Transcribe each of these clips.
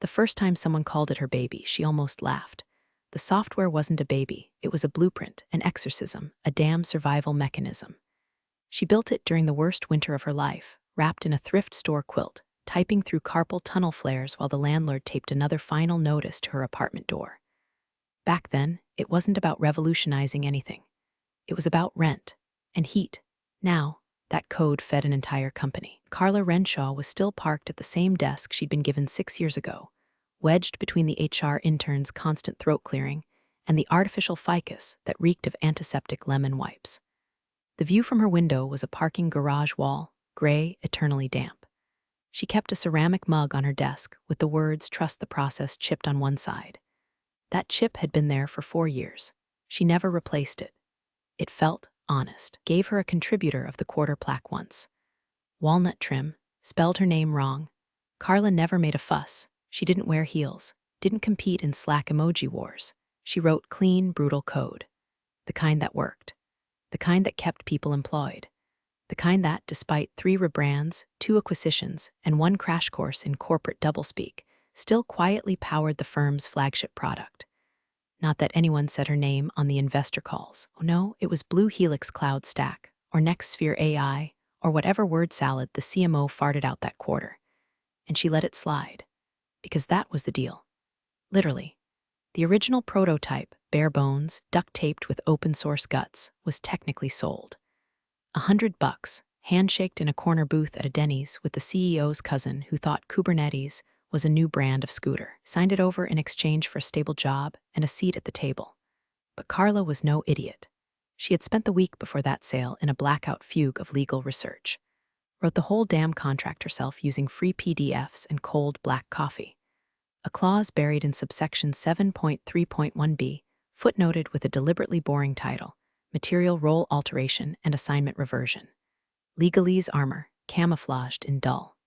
The first time someone called it her baby, she almost laughed. The software wasn't a baby, it was a blueprint, an exorcism, a damn survival mechanism. She built it during the worst winter of her life, wrapped in a thrift store quilt, typing through carpal tunnel flares while the landlord taped another final notice to her apartment door. Back then, it wasn't about revolutionizing anything. It was about rent and heat. Now, that code fed an entire company. Carla Renshaw was still parked at the same desk she'd been given 6 years ago, wedged between the HR intern's constant throat clearing and the artificial ficus that reeked of antiseptic lemon wipes. The view from her window was a parking garage wall, gray, eternally damp. She kept a ceramic mug on her desk with the words "Trust the process" chipped on one side. That chip had been there for 4 years. She never replaced it. It felt honest. Gave her a contributor of the quarter plaque once. Walnut trim, spelled her name wrong. Carla never made a fuss. She didn't wear heels, didn't compete in Slack emoji wars. She wrote clean, brutal code. The kind that worked. The kind that kept people employed. The kind that, despite 3 rebrands, 2 acquisitions, and 1 crash course in corporate doublespeak, still quietly powered the firm's flagship product. Not that anyone said her name on the investor calls. Oh no, it was Blue Helix Cloud Stack, or NextSphere AI, or whatever word salad the CMO farted out that quarter. And she let it slide. Because that was the deal. Literally. The original prototype, bare bones, duct-taped with open-source guts, was technically sold. $100, handshaked in a corner booth at a Denny's with the CEO's cousin who thought Kubernetes was a new brand of scooter, signed it over in exchange for a stable job and a seat at the table. But Carla was no idiot. She had spent the week before that sale in a blackout fugue of legal research. Wrote the whole damn contract herself using free PDFs and cold black coffee. A clause buried in subsection 7.3.1b, footnoted with a deliberately boring title, material role alteration and assignment reversion. Legalese armor, camouflaged in dull.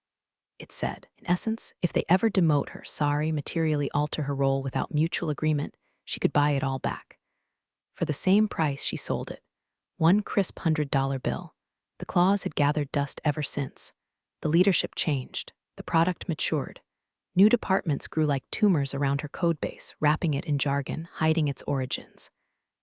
It said, in essence, if they ever demote her, materially alter her role without mutual agreement, she could buy it all back. For the same price she sold it. 1 crisp $100 bill. The clause had gathered dust ever since. The leadership changed. The product matured. New departments grew like tumors around her codebase, wrapping it in jargon, hiding its origins.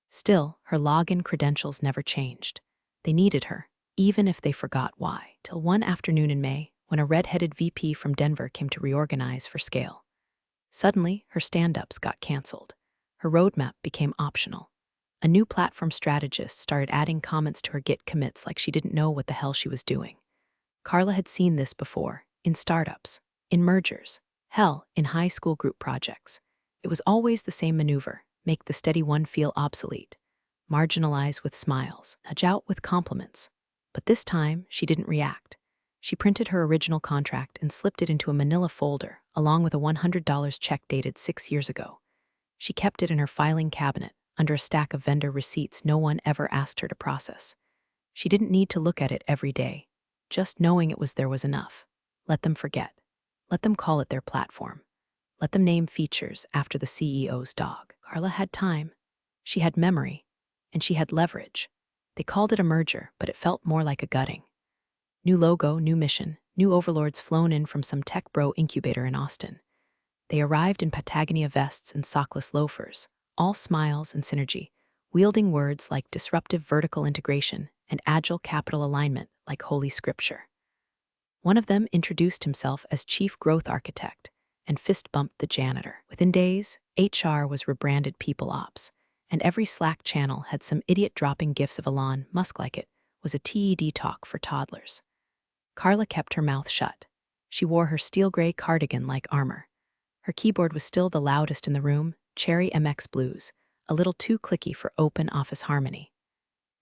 Still, her login credentials never changed. They needed her, even if they forgot why, till one afternoon in May, when a red-headed VP from Denver came to reorganize for scale. Suddenly, her stand-ups got canceled. Her roadmap became optional. A new platform strategist started adding comments to her Git commits like she didn't know what the hell she was doing. Carla had seen this before, in startups, in mergers, hell, in high school group projects. It was always the same maneuver: make the steady one feel obsolete, marginalize with smiles, nudge out with compliments. But this time, she didn't react. She printed her original contract and slipped it into a manila folder, along with a $100 check dated 6 years ago. She kept it in her filing cabinet, under a stack of vendor receipts no one ever asked her to process. She didn't need to look at it every day. Just knowing it was there was enough. Let them forget. Let them call it their platform. Let them name features after the CEO's dog. Carla had time. She had memory. And she had leverage. They called it a merger, but it felt more like a gutting. New logo, new mission, new overlords flown in from some tech bro incubator in Austin. They arrived in Patagonia vests and sockless loafers, all smiles and synergy, wielding words like disruptive vertical integration and agile capital alignment like holy scripture. One of them introduced himself as chief growth architect and fist-bumped the janitor. Within days, HR was rebranded People Ops, and every Slack channel had some idiot dropping gifs of Elon Musk like it was a TED talk for toddlers. Carla kept her mouth shut. She wore her steel gray cardigan like armor. Her keyboard was still the loudest in the room, Cherry MX Blues, a little too clicky for open office harmony.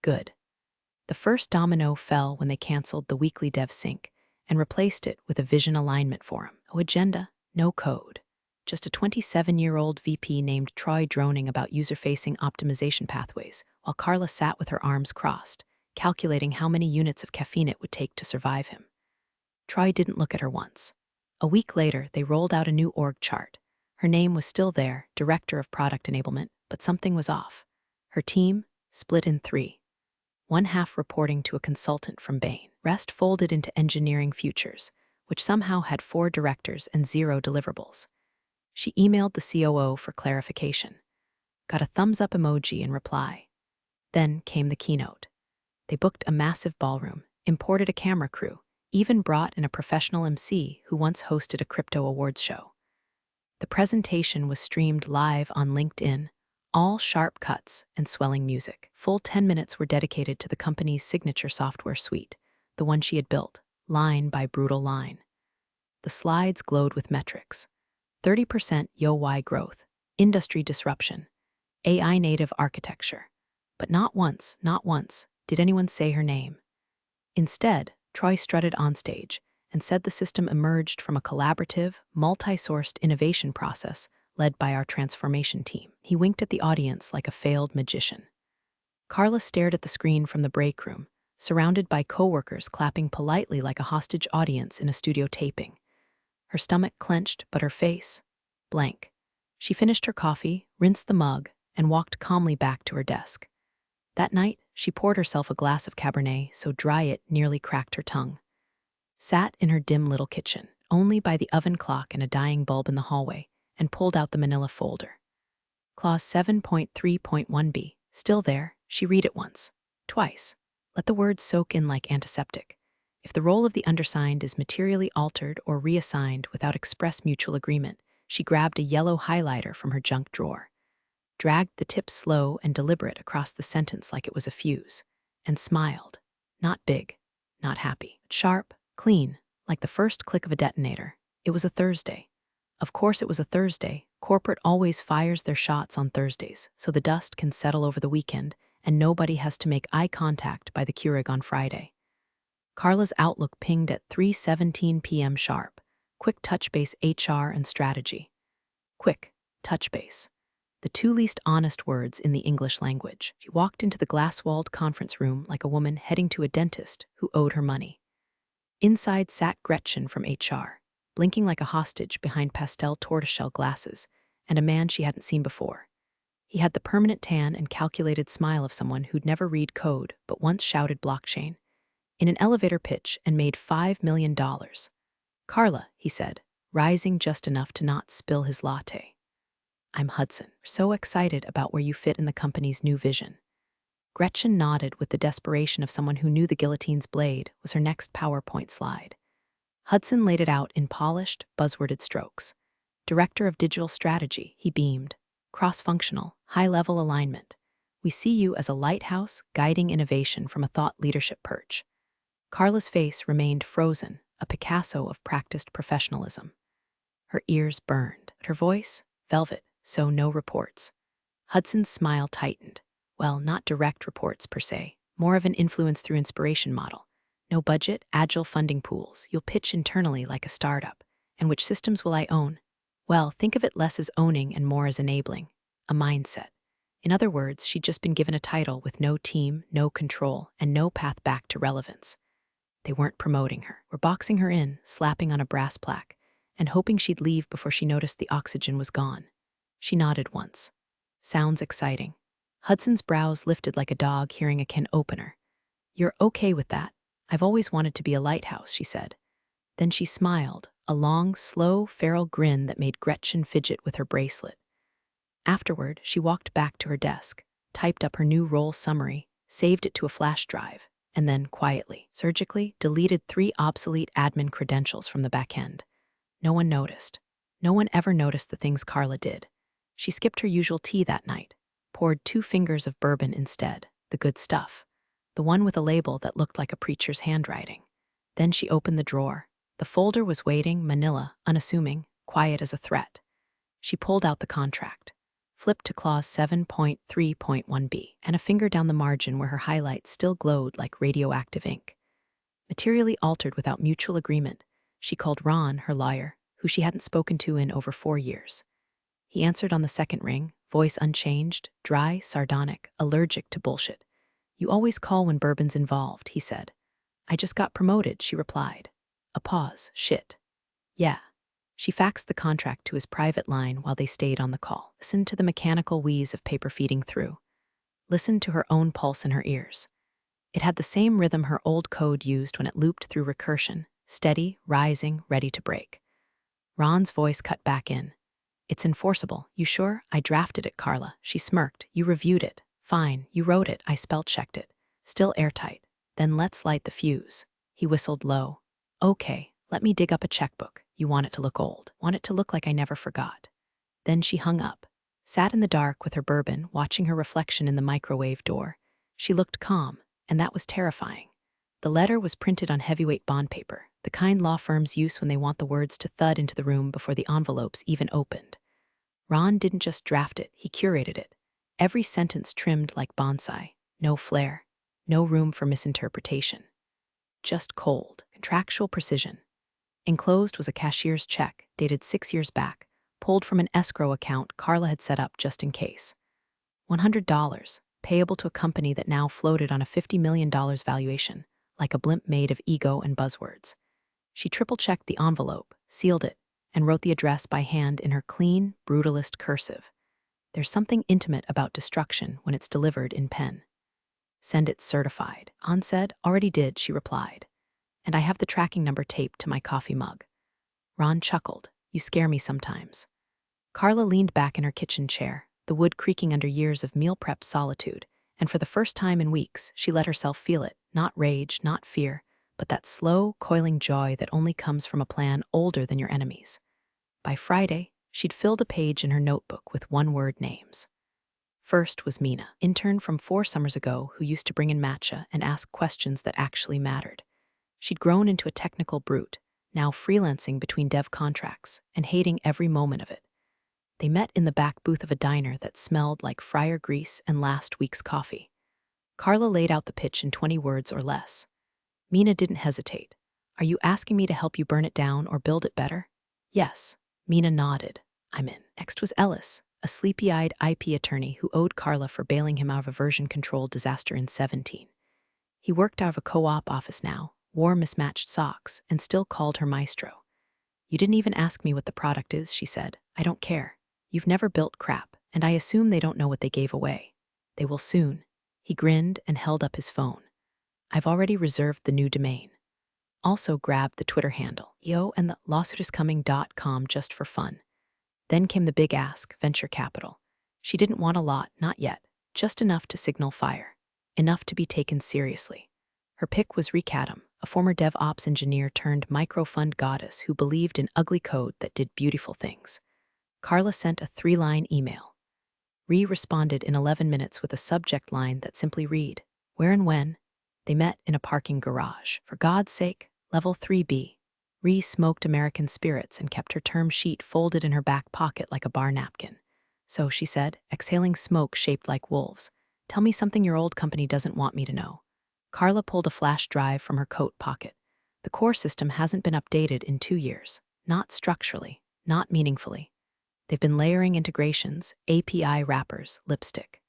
Good. The first domino fell when they canceled the weekly dev sync and replaced it with a vision alignment forum. No agenda, no code. Just a 27-year-old VP named Troy droning about user-facing optimization pathways, while Carla sat with her arms crossed, calculating how many units of caffeine it would take to survive him. Troy didn't look at her once. A week later, they rolled out a new org chart. Her name was still there, Director of Product Enablement, but something was off. Her team split in 3. One half reporting to a consultant from Bain. Rest folded into Engineering Futures, which somehow had 4 directors and 0 deliverables. She emailed the COO for clarification. Got a thumbs-up emoji in reply. Then came the keynote. They booked a massive ballroom, imported a camera crew, even brought in a professional MC who once hosted a crypto awards show. The presentation was streamed live on LinkedIn, all sharp cuts and swelling music. Full 10 minutes were dedicated to the company's signature software suite, the one she had built, line by brutal line. The slides glowed with metrics. 30% YoY growth, industry disruption, AI native architecture. But not once, did anyone say her name. Instead, Troy strutted onstage and said the system emerged from a collaborative, multi-sourced innovation process led by our transformation team. He winked at the audience like a failed magician. Carla stared at the screen from the break room, surrounded by coworkers clapping politely like a hostage audience in a studio taping. Her stomach clenched, but her face, blank. She finished her coffee, rinsed the mug, and walked calmly back to her desk. That night, she poured herself a glass of Cabernet so dry it nearly cracked her tongue. Sat in her dim little kitchen, only by the oven clock and a dying bulb in the hallway, and pulled out the manila folder. Clause 7.3.1b, still there, she read it once, twice. Let the words soak in like antiseptic. If the role of the undersigned is materially altered or reassigned without express mutual agreement, she grabbed a yellow highlighter from her junk drawer, dragged the tip slow and deliberate across the sentence like it was a fuse, and smiled. Not big, not happy, but sharp, clean, like the first click of a detonator. It was a Thursday. Of course it was a Thursday. Corporate always fires their shots on Thursdays, so the dust can settle over the weekend, and nobody has to make eye contact by the Keurig on Friday. Carla's Outlook pinged at 3:17 p.m. sharp. Quick touch base HR and strategy. Quick touch base. The two least honest words in the English language. She walked into the glass-walled conference room like a woman heading to a dentist who owed her money. Inside sat Gretchen from HR, blinking like a hostage behind pastel tortoiseshell glasses, and a man she hadn't seen before. He had the permanent tan and calculated smile of someone who'd never read code but once shouted blockchain in an elevator pitch and made $5 million. Carla, he said, rising just enough to not spill his latte. I'm Hudson, so excited about where you fit in the company's new vision. Gretchen nodded with the desperation of someone who knew the guillotine's blade was her next PowerPoint slide. Hudson laid it out in polished, buzzworded strokes. Director of Digital Strategy, he beamed. Cross-functional, high-level alignment. We see you as a lighthouse guiding innovation from a thought leadership perch. Carla's face remained frozen, a Picasso of practiced professionalism. Her ears burned, but her voice, velvet, so no reports. Hudson's smile tightened. Well, not direct reports per se, more of an influence through inspiration model. No budget, agile funding pools. You'll pitch internally like a startup. And which systems will I own? Well, think of it less as owning and more as enabling. A mindset. In other words, she'd just been given a title with no team, no control, and no path back to relevance. They weren't promoting her, were boxing her in, slapping on a brass plaque, and hoping she'd leave before she noticed the oxygen was gone. She nodded once. Sounds exciting. Hudson's brows lifted like a dog hearing a can opener. You're okay with that? I've always wanted to be a lighthouse, she said. Then she smiled, a long, slow, feral grin that made Gretchen fidget with her bracelet. Afterward, she walked back to her desk, typed up her new role summary, saved it to a flash drive, and then, quietly, surgically, deleted 3 obsolete admin credentials from the back end. No one noticed. No one ever noticed the things Carla did. She skipped her usual tea that night, poured 2 fingers of bourbon instead, the good stuff, the one with a label that looked like a preacher's handwriting. Then she opened the drawer. The folder was waiting, manila, unassuming, quiet as a threat. She pulled out the contract, flipped to clause 7.3.1b, and a finger down the margin where her highlights still glowed like radioactive ink. Materially altered without mutual agreement, she called Ron, her lawyer, who she hadn't spoken to in over 4 years. He answered on the second ring, voice unchanged, dry, sardonic, allergic to bullshit. You always call when bourbon's involved, he said. I just got promoted, she replied. A pause. Shit. Yeah. She faxed the contract to his private line while they stayed on the call. Listened to the mechanical wheeze of paper feeding through. Listened to her own pulse in her ears. It had the same rhythm her old code used when it looped through recursion, steady, rising, ready to break. Ron's voice cut back in. It's enforceable. You sure? I drafted it, Carla. She smirked. You reviewed it. Fine. You wrote it. I spell-checked it. Still airtight. Then let's light the fuse. He whistled low. Okay, let me dig up a checkbook. You want it to look old. Want it to look like I never forgot. Then she hung up. Sat in the dark with her bourbon, watching her reflection in the microwave door. She looked calm, and that was terrifying. The letter was printed on heavyweight bond paper, the kind law firms use when they want the words to thud into the room before the envelopes even opened. Ron didn't just draft it, he curated it. Every sentence trimmed like bonsai. No flair. No room for misinterpretation. Just cold, contractual precision. Enclosed was a cashier's check, dated 6 years back, pulled from an escrow account Carla had set up just in case. $100, payable to a company that now floated on a $50 million valuation, like a blimp made of ego and buzzwords. She triple-checked the envelope, sealed it, and wrote the address by hand in her clean, brutalist cursive. There's something intimate about destruction when it's delivered in pen. Send it certified. An said, already did, she replied. And I have the tracking number taped to my coffee mug. Ron chuckled. You scare me sometimes. Carla leaned back in her kitchen chair, the wood creaking under years of meal prep solitude, and for the first time in weeks, she let herself feel it, not rage, not fear, but that slow, coiling joy that only comes from a plan older than your enemies. By Friday, she'd filled a page in her notebook with one-word names. First was Mina, intern from 4 summers ago who used to bring in matcha and ask questions that actually mattered. She'd grown into a technical brute, now freelancing between dev contracts and hating every moment of it. They met in the back booth of a diner that smelled like fryer grease and last week's coffee. Carla laid out the pitch in 20 words or less. Mina didn't hesitate. Are you asking me to help you burn it down or build it better? Yes. Mina nodded. I'm in. Next was Ellis, a sleepy-eyed IP attorney who owed Carla for bailing him out of a version control disaster in 17. He worked out of a co-op office now, wore mismatched socks, and still called her maestro. You didn't even ask me what the product is, she said. I don't care. You've never built crap, and I assume they don't know what they gave away. They will soon. He grinned and held up his phone. I've already reserved the new domain. Also grabbed the Twitter handle, yo, and the lawsuitiscoming.com just for fun. Then came the big ask, venture capital. She didn't want a lot, not yet, just enough to signal fire. Enough to be taken seriously. Her pick was Recadam, a former DevOps engineer turned microfund goddess who believed in ugly code that did beautiful things. Carla sent a 3-line email. Ree responded in 11 minutes with a subject line that simply read, where and when? They met in a parking garage. For God's sake, level 3B. Ree smoked American spirits and kept her term sheet folded in her back pocket like a bar napkin. So, she said, exhaling smoke shaped like wolves, tell me something your old company doesn't want me to know. Carla pulled a flash drive from her coat pocket. The core system hasn't been updated in 2 years. Not structurally, not meaningfully. They've been layering integrations, API wrappers, lipstick.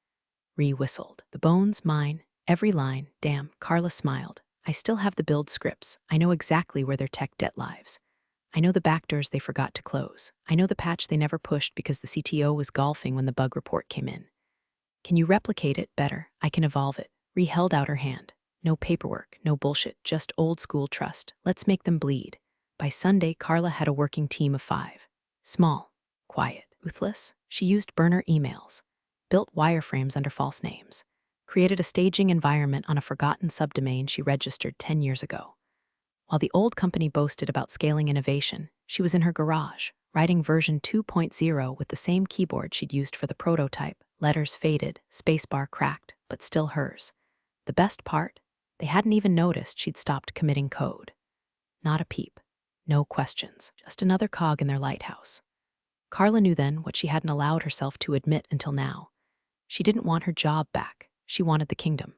Ree whistled. The bones, mine. Every line. Damn, Carla smiled. I still have the build scripts. I know exactly where their tech debt lives. I know the backdoors they forgot to close. I know the patch they never pushed because the CTO was golfing when the bug report came in. Can you replicate it better? I can evolve it. Ree held out her hand. No paperwork, no bullshit, just old school trust. Let's make them bleed. By Sunday, Carla had a working team of 5. Small, quiet, ruthless. She used burner emails, built wireframes under false names, created a staging environment on a forgotten subdomain she registered 10 years ago. While the old company boasted about scaling innovation, she was in her garage, writing version 2.0 with the same keyboard she'd used for the prototype, letters faded, spacebar cracked, but still hers. The best part? They hadn't even noticed she'd stopped committing code. Not a peep. No questions. Just another cog in their lighthouse. Carla knew then what she hadn't allowed herself to admit until now. She didn't want her job back. She wanted the kingdom.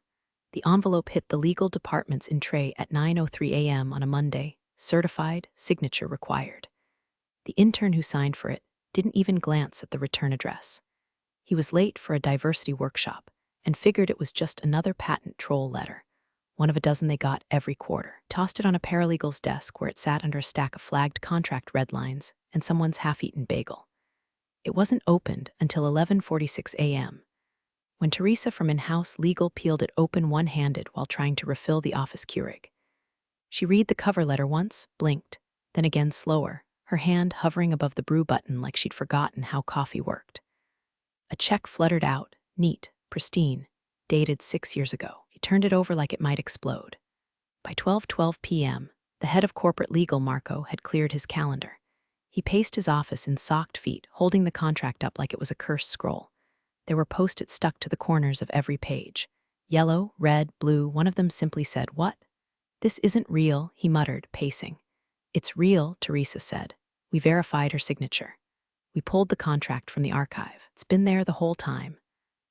The envelope hit the legal department's in tray at 9:03 a.m. on a Monday, certified, signature required. The intern who signed for it didn't even glance at the return address. He was late for a diversity workshop and figured it was just another patent troll letter, one of a dozen they got every quarter. Tossed it on a paralegal's desk where it sat under a stack of flagged contract red lines and someone's half-eaten bagel. It wasn't opened until 11:46 a.m., when Teresa from in-house legal peeled it open one-handed while trying to refill the office Keurig. She read the cover letter once, blinked, then again slower, her hand hovering above the brew button like she'd forgotten how coffee worked. A check fluttered out, neat, pristine, dated 6 years ago. He turned it over like it might explode. By 12:12 p.m., the head of corporate legal, Marco, had cleared his calendar. He paced his office in socked feet, holding the contract up like it was a cursed scroll. There were post-its stuck to the corners of every page. Yellow, red, blue, one of them simply said, "What?" "This isn't real," he muttered, pacing. "It's real," Teresa said. "We verified her signature. We pulled the contract from the archive. It's been there the whole time.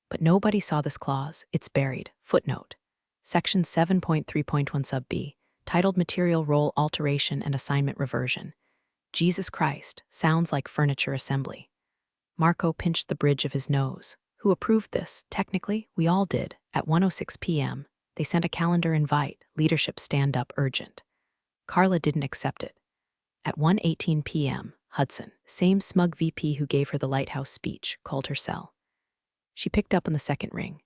But nobody saw this clause. It's buried. Footnote. Section 7.3.1 sub B, titled Material Role Alteration and Assignment Reversion. Jesus Christ, sounds like furniture assembly. Marco pinched the bridge of his nose. Who approved this? Technically, we all did. At 1:06 p.m., they sent a calendar invite, leadership stand-up urgent. Carla didn't accept it. At 1:18 p.m., Hudson, same smug VP who gave her the lighthouse speech, called her cell. She picked up on the second ring.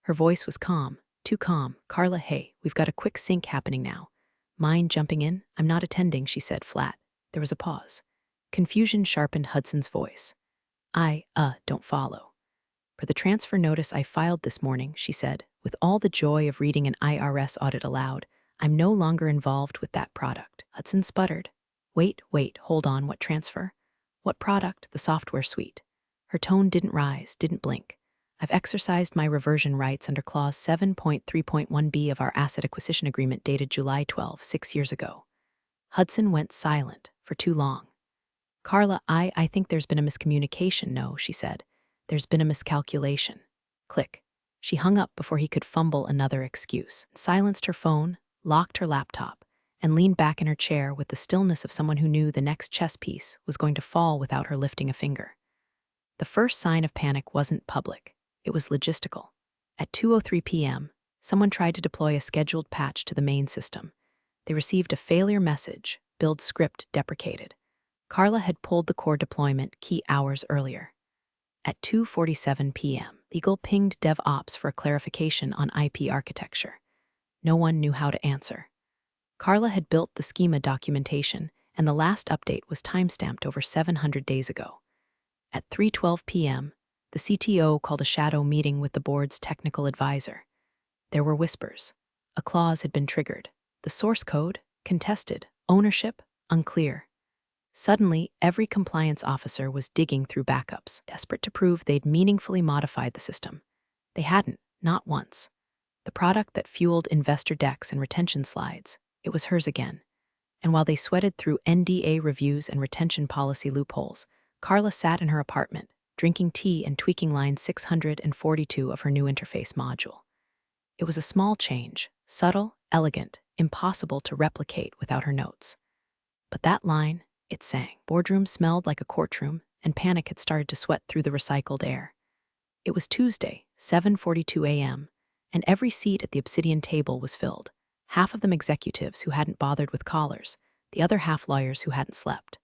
Her voice was calm, too calm. "Carla, hey, we've got a quick sync happening now. Mind jumping in? I'm not attending," she said flat. There was a pause. Confusion sharpened Hudson's voice. "I don't follow." "For the transfer notice I filed this morning," she said, with all the joy of reading an IRS audit aloud, "I'm no longer involved with that product." Hudson sputtered. Wait, hold on, what transfer? What product?" "The software suite." Her tone didn't rise, didn't blink. "I've exercised my reversion rights under Clause 7.3.1b of our Asset Acquisition Agreement dated July 12, 6 years ago." Hudson went silent for too long. "Carla, I think there's been a miscommunication." "No," she said. "There's been a miscalculation." Click. She hung up before he could fumble another excuse, silenced her phone, locked her laptop, and leaned back in her chair with the stillness of someone who knew the next chess piece was going to fall without her lifting a finger. The first sign of panic wasn't public. It was logistical. At 2:03 p.m., someone tried to deploy a scheduled patch to the main system. They received a failure message, build script deprecated. Carla had pulled the core deployment key hours earlier. At 2:47 p.m., legal pinged DevOps for a clarification on IP architecture. No one knew how to answer. Carla had built the schema documentation, and the last update was timestamped over 700 days ago. At 3:12 p.m., the CTO called a shadow meeting with the board's technical advisor. There were whispers. A clause had been triggered. The source code, contested. Ownership, unclear. Suddenly, every compliance officer was digging through backups, desperate to prove they'd meaningfully modified the system. They hadn't, not once. The product that fueled investor decks and retention slides, it was hers again. And while they sweated through NDA reviews and retention policy loopholes, Carla sat in her apartment, drinking tea and tweaking line 642 of her new interface module. It was a small change, subtle, elegant, impossible to replicate without her notes. But that line, it sang. Boardroom smelled like a courtroom, and panic had started to sweat through the recycled air. It was Tuesday, 7:42 a.m., and every seat at the obsidian table was filled, half of them executives who hadn't bothered with callers, the other half lawyers who hadn't slept.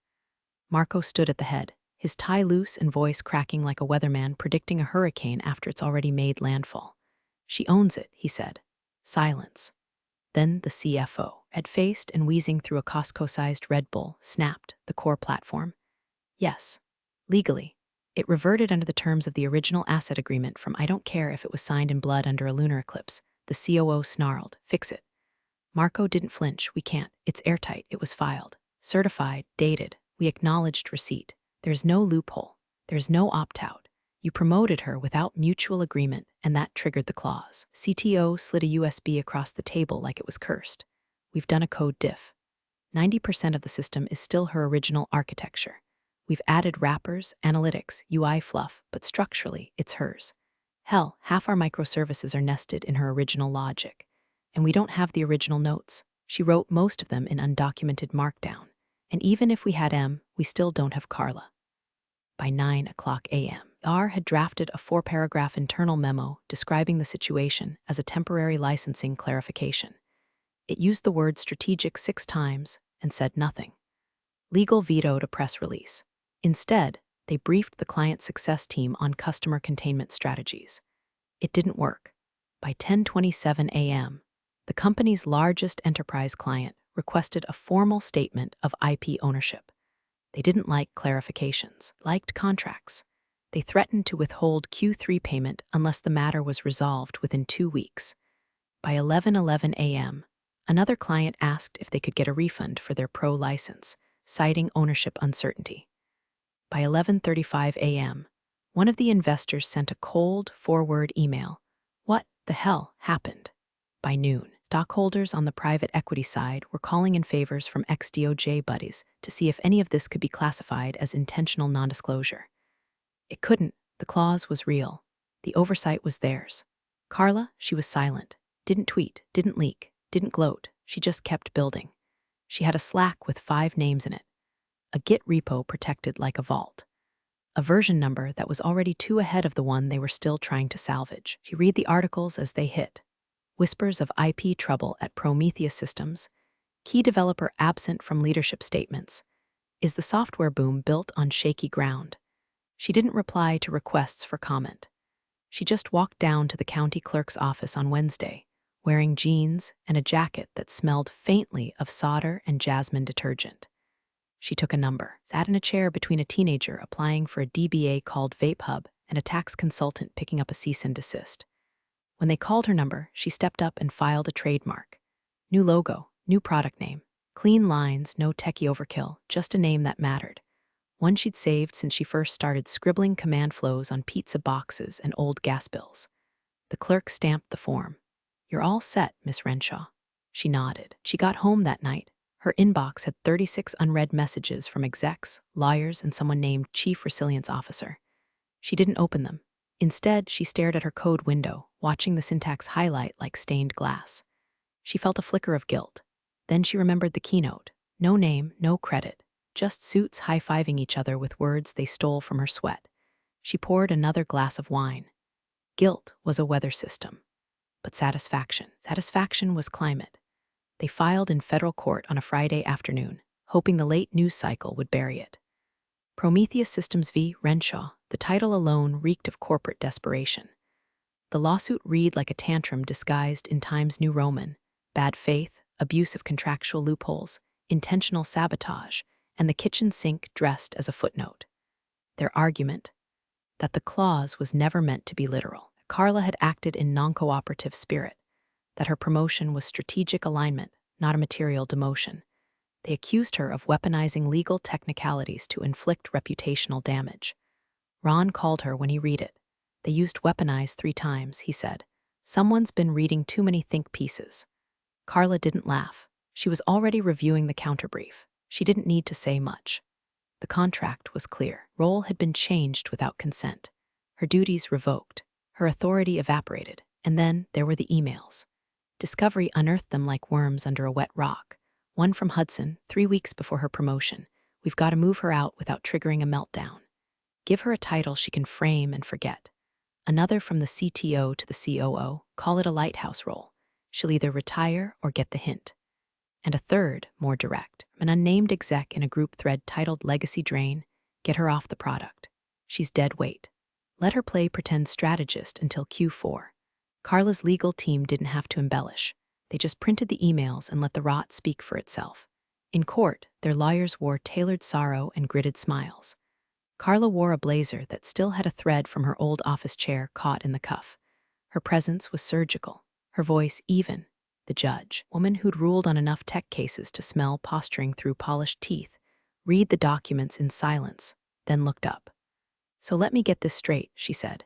Marco stood at the head, his tie loose and voice cracking like a weatherman predicting a hurricane after it's already made landfall. "She owns it," he said. Silence. Then the CFO, red-faced and wheezing through a Costco-sized Red Bull, snapped, "The core platform?" "Yes. Legally. It reverted under the terms of the original asset agreement from I don't care if it was signed in blood under a lunar eclipse," the COO snarled. "Fix it." Marco didn't flinch. "We can't. It's airtight. It was filed. Certified. Dated. We acknowledged receipt. There's no loophole. There's no opt-out. You promoted her without mutual agreement, and that triggered the clause." CTO slid a USB across the table like it was cursed. "We've done a code diff. 90% of the system is still her original architecture. We've added wrappers, analytics, UI fluff, but structurally, it's hers. Hell, half our microservices are nested in her original logic. And we don't have the original notes. She wrote most of them in undocumented markdown. And even if we had we still don't have Carla." By 9:00 a.m., R had drafted a 4-paragraph internal memo describing the situation as a temporary licensing clarification. It used the word strategic 6 times and said nothing. Legal vetoed a press release. Instead, they briefed the client success team on customer containment strategies. It didn't work. By 10:27 a.m., the company's largest enterprise client requested a formal statement of IP ownership. They didn't like clarifications, liked contracts. They threatened to withhold Q3 payment unless the matter was resolved within 2 weeks. By 11:11 a.m., another client asked if they could get a refund for their Pro license, citing ownership uncertainty. By 11:35 a.m., one of the investors sent a cold, four-word email. What the hell happened? By noon, stockholders on the private equity side were calling in favors from ex-DOJ buddies to see if any of this could be classified as intentional nondisclosure. It couldn't. The clause was real. The oversight was theirs. Carla, she was silent. Didn't tweet, didn't leak, didn't gloat. She just kept building. She had a Slack with 5 names in it. A Git repo protected like a vault. A version number that was already 2 ahead of the one they were still trying to salvage. She read the articles as they hit. Whispers of IP trouble at Prometheus Systems. Key developer absent from leadership statements. Is the software boom built on shaky ground? She didn't reply to requests for comment. She just walked down to the county clerk's office on Wednesday, wearing jeans and a jacket that smelled faintly of solder and jasmine detergent. She took a number, sat in a chair between a teenager applying for a DBA called Vape Hub and a tax consultant picking up a cease and desist. When they called her number, she stepped up and filed a trademark. New logo, new product name, clean lines, no techie overkill, just a name that mattered. One she'd saved since she first started scribbling command flows on pizza boxes and old gas bills. The clerk stamped the form. You're all set, Miss Renshaw. She nodded. She got home that night. Her inbox had 36 unread messages from execs, lawyers, and someone named Chief Resilience Officer. She didn't open them. Instead, she stared at her code window, watching the syntax highlight like stained glass. She felt a flicker of guilt. Then she remembered the keynote. No name, no credit. Just suits high-fiving each other with words they stole from her sweat. She poured another glass of wine. Guilt was a weather system. But satisfaction was climate. They filed in federal court on a Friday afternoon, hoping the late news cycle would bury it. Prometheus Systems v. Renshaw, the title alone reeked of corporate desperation. The lawsuit read like a tantrum disguised in Times New Roman: bad faith, abuse of contractual loopholes, intentional sabotage, and the kitchen sink dressed as a footnote. Their argument? That the clause was never meant to be literal. Carla had acted in non-cooperative spirit. That her promotion was strategic alignment, not a material demotion. They accused her of weaponizing legal technicalities to inflict reputational damage. Ron called her when he read it. They used weaponize 3 times, he said. Someone's been reading too many think pieces. Carla didn't laugh. She was already reviewing the counterbrief. She didn't need to say much. The contract was clear. Role had been changed without consent. Her duties revoked. Her authority evaporated. And then there were the emails. Discovery unearthed them like worms under a wet rock. One from Hudson, 3 weeks before her promotion. We've got to move her out without triggering a meltdown. Give her a title she can frame and forget. Another from the CTO to the COO, call it a lighthouse role. She'll either retire or get the hint. And a third, more direct, an unnamed exec in a group thread titled Legacy Drain, get her off the product. She's dead weight. Let her play pretend strategist until Q4. Carla's legal team didn't have to embellish. They just printed the emails and let the rot speak for itself. In court, their lawyers wore tailored sorrow and gritted smiles. Carla wore a blazer that still had a thread from her old office chair caught in the cuff. Her presence was surgical, her voice even. The judge, woman who'd ruled on enough tech cases to smell posturing through polished teeth, read the documents in silence, then looked up. So let me get this straight, she said.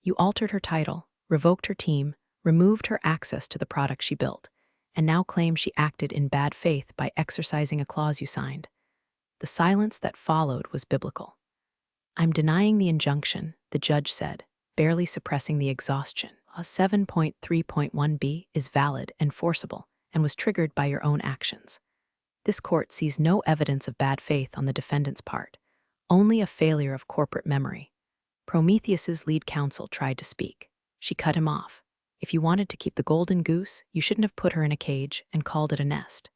You altered her title, revoked her team, removed her access to the product she built, and now claim she acted in bad faith by exercising a clause you signed. The silence that followed was biblical. I'm denying the injunction, the judge said, barely suppressing the exhaustion. Clause 7.3.1b is valid and forcible and was triggered by your own actions. This court sees no evidence of bad faith on the defendant's part, only a failure of corporate memory. Prometheus's lead counsel tried to speak. She cut him off. If you wanted to keep the golden goose, you shouldn't have put her in a cage and called it a nest.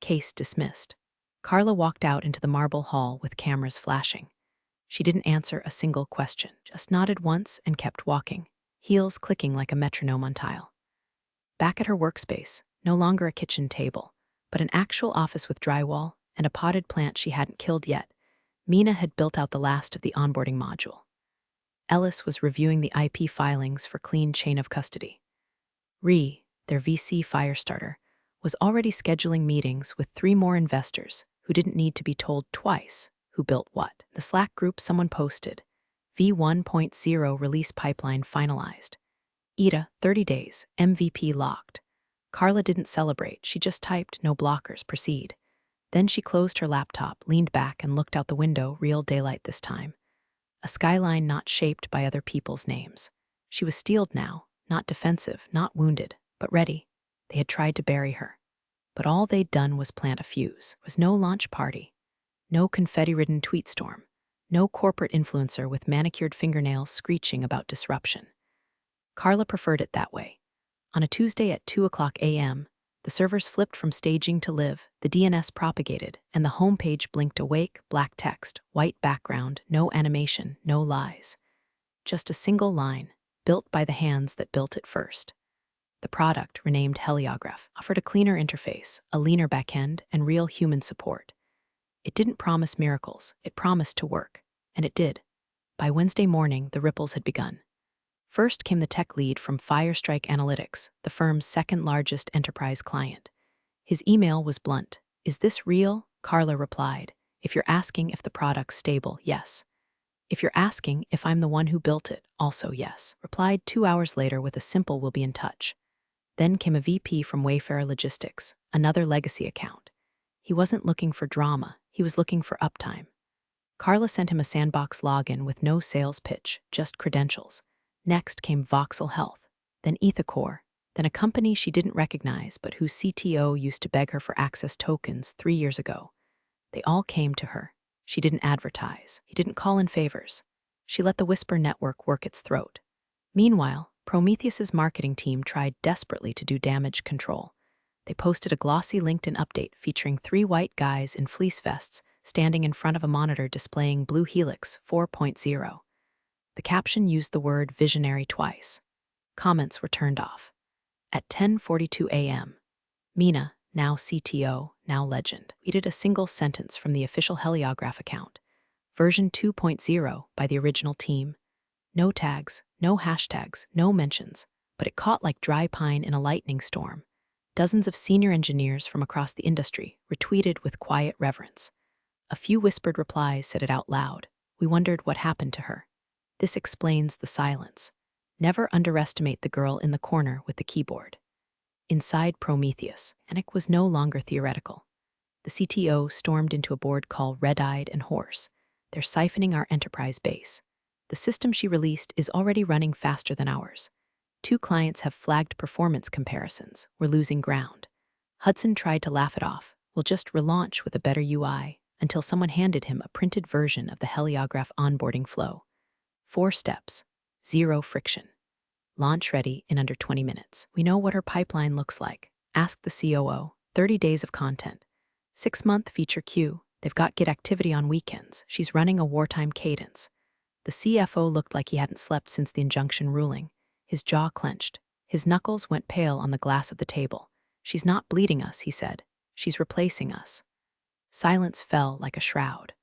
Case dismissed. Carla walked out into the marble hall with cameras flashing. She didn't answer a single question, just nodded once and kept walking, heels clicking like a metronome on tile. Back at her workspace, no longer a kitchen table, but an actual office with drywall and a potted plant she hadn't killed yet, Mina had built out the last of the onboarding module. Ellis was reviewing the IP filings for clean chain of custody. Their VC firestarter, was already scheduling meetings with 3 more investors who didn't need to be told twice who built what. The Slack group someone posted, V1.0 release pipeline finalized. Ida, 30 days, MVP locked. Carla didn't celebrate, she just typed, no blockers, proceed. Then she closed her laptop, leaned back, and looked out the window, real daylight this time. A skyline not shaped by other people's names. She was steeled now, not defensive, not wounded, but ready. They had tried to bury her. But all they'd done was plant a fuse. There was no launch party, no confetti-ridden tweet storm, no corporate influencer with manicured fingernails screeching about disruption. Carla preferred it that way. On a Tuesday at 2:00 a.m., the servers flipped from staging to live, the DNS propagated, and the homepage blinked awake, black text, white background, no animation, no lies. Just a single line, built by the hands that built it first. The product, renamed Heliograph, offered a cleaner interface, a leaner backend, and real human support. It didn't promise miracles, it promised to work, and it did. By Wednesday morning, the ripples had begun. First came the tech lead from Firestrike Analytics, the firm's second-largest enterprise client. His email was blunt. "Is this real?" Carla replied. "If you're asking if the product's stable, yes. If you're asking if I'm the one who built it, also yes." Replied 2 hours later with a simple "we'll be in touch." Then came a VP from Wayfair Logistics, another legacy account. He wasn't looking for drama, he was looking for uptime. Carla sent him a sandbox login with no sales pitch, just credentials. Next came Voxel Health, then Ethicor, then a company she didn't recognize but whose CTO used to beg her for access tokens 3 years ago. They all came to her. She didn't advertise. He didn't call in favors. She let the Whisper network work its throat. Meanwhile, Prometheus's marketing team tried desperately to do damage control. They posted a glossy LinkedIn update featuring 3 white guys in fleece vests standing in front of a monitor displaying Blue Helix 4.0. The caption used the word visionary twice. Comments were turned off. At 10:42 a.m., Mina, now CTO, now legend, tweeted a single sentence from the official Heliograph account. Version 2.0 by the original team. No tags, no hashtags, no mentions, but it caught like dry pine in a lightning storm. Dozens of senior engineers from across the industry retweeted with quiet reverence. A few whispered replies said it out loud. We wondered what happened to her. This explains the silence. Never underestimate the girl in the corner with the keyboard. Inside Prometheus, panic was no longer theoretical. The CTO stormed into a board call red-eyed and hoarse. They're siphoning our enterprise base. The system she released is already running faster than ours. 2 clients have flagged performance comparisons. We're losing ground. Hudson tried to laugh it off. We'll just relaunch with a better UI, until someone handed him a printed version of the Heliograph onboarding flow. 4 steps. 0 friction. Launch ready in under 20 minutes. We know what her pipeline looks like. Ask the COO. 30 days of content. 6-month feature queue. They've got Git activity on weekends. She's running a wartime cadence. The CFO looked like he hadn't slept since the injunction ruling. His jaw clenched. His knuckles went pale on the glass of the table. She's not bleeding us, he said. She's replacing us. Silence fell like a shroud.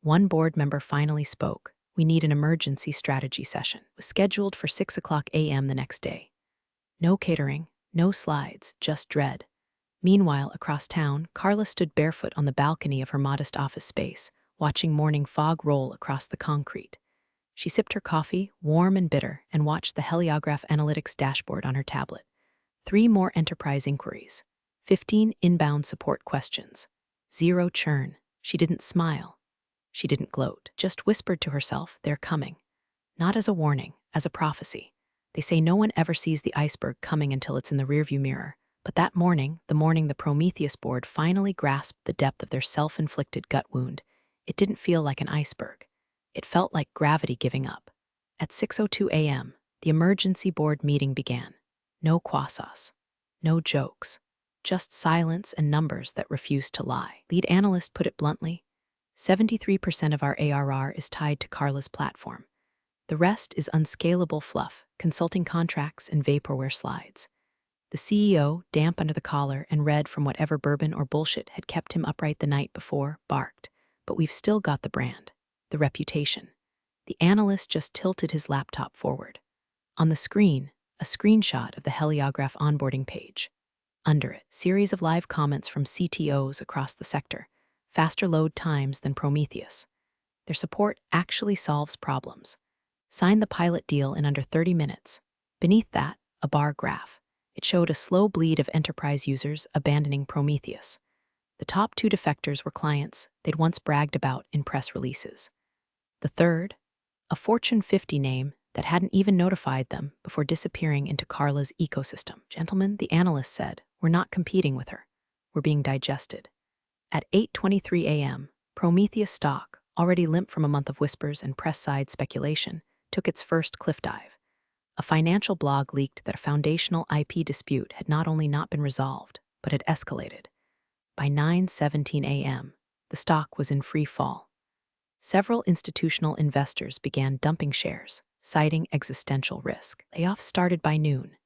One board member finally spoke. We need an emergency strategy session. It was scheduled for 6:00 a.m. the next day. No catering, no slides, just dread. Meanwhile, across town, Carla stood barefoot on the balcony of her modest office space, watching morning fog roll across the concrete. She sipped her coffee, warm and bitter, and watched the Heliograph Analytics dashboard on her tablet. 3 more enterprise inquiries. 15 inbound support questions. 0 churn. She didn't smile. She didn't gloat, just whispered to herself, they're coming. Not as a warning, as a prophecy. They say no one ever sees the iceberg coming until it's in the rearview mirror. But that morning, the morning the Prometheus board finally grasped the depth of their self-inflicted gut wound, it didn't feel like an iceberg. It felt like gravity giving up. At 6:02 a.m., the emergency board meeting began. No quassos. No jokes. Just silence and numbers that refused to lie. Lead analyst put it bluntly, 73% of our ARR is tied to Carla's platform. The rest is unscalable fluff, consulting contracts and vaporware slides. The CEO, damp under the collar and red from whatever bourbon or bullshit had kept him upright the night before, barked. but we've still got the brand, the reputation. The analyst just tilted his laptop forward. On the screen, a screenshot of the heliograph onboarding page. Under it, series of live comments from CTOs across the sector, faster load times than Prometheus. Their support actually solves problems. Signed the pilot deal in under 30 minutes. Beneath that, a bar graph. It showed a slow bleed of enterprise users abandoning Prometheus. The top 2 defectors were clients they'd once bragged about in press releases. The third, a Fortune 50 name that hadn't even notified them before disappearing into Carla's ecosystem. Gentlemen, the analyst said, we're not competing with her. We're being digested. At 8:23 a.m., Prometheus stock, already limp from a month of whispers and press-side speculation, took its first cliff dive. A financial blog leaked that a foundational IP dispute had not only not been resolved, but had escalated. By 9:17 a.m., the stock was in free fall. Several institutional investors began dumping shares, citing existential risk. Layoffs started by noon.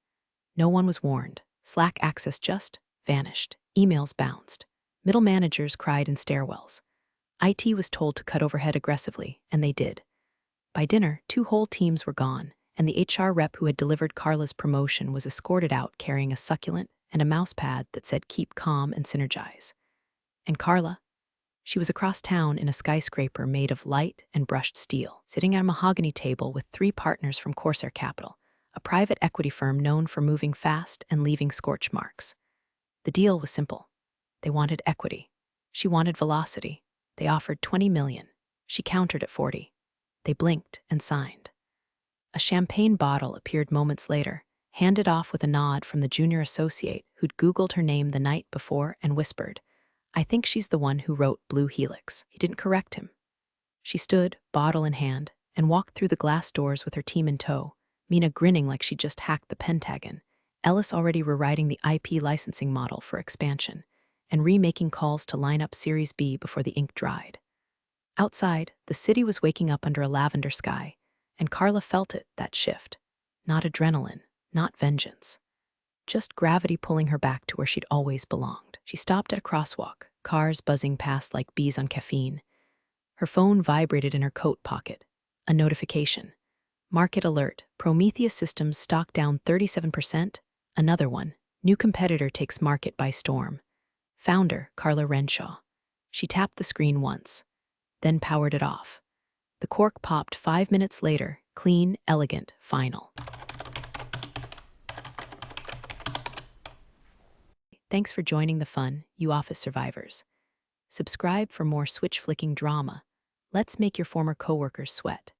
No one was warned. Slack access just vanished. Emails bounced. Middle managers cried in stairwells. IT was told to cut overhead aggressively, and they did. By dinner, 2 whole teams were gone, and the HR rep who had delivered Carla's promotion was escorted out carrying a succulent and a mouse pad that said keep calm and synergize. And Carla? She was across town in a skyscraper made of light and brushed steel, sitting at a mahogany table with 3 partners from Corsair Capital, a private equity firm known for moving fast and leaving scorch marks. The deal was simple. They wanted equity. She wanted velocity. They offered $20 million. She countered at 40. They blinked and signed. A champagne bottle appeared moments later, handed off with a nod from the junior associate who'd Googled her name the night before and whispered, I think she's the one who wrote Blue Helix. He didn't correct him. She stood, bottle in hand, and walked through the glass doors with her team in tow, Mina grinning like she'd just hacked the Pentagon, Ellis already rewriting the IP licensing model for expansion, and remaking calls to line up Series B before the ink dried. Outside, the city was waking up under a lavender sky, and Carla felt it, that shift. Not adrenaline, not vengeance. Just gravity pulling her back to where she'd always belonged. She stopped at a crosswalk, cars buzzing past like bees on caffeine. Her phone vibrated in her coat pocket. A notification. Market alert, Prometheus Systems stock down 37%. Another one, new competitor takes market by storm. Founder, Carla Renshaw. She tapped the screen once, then powered it off. The cork popped 5 minutes later, clean, elegant, final. Thanks for joining the fun, you office survivors. Subscribe for more switch-flicking drama. Let's make your former coworkers sweat.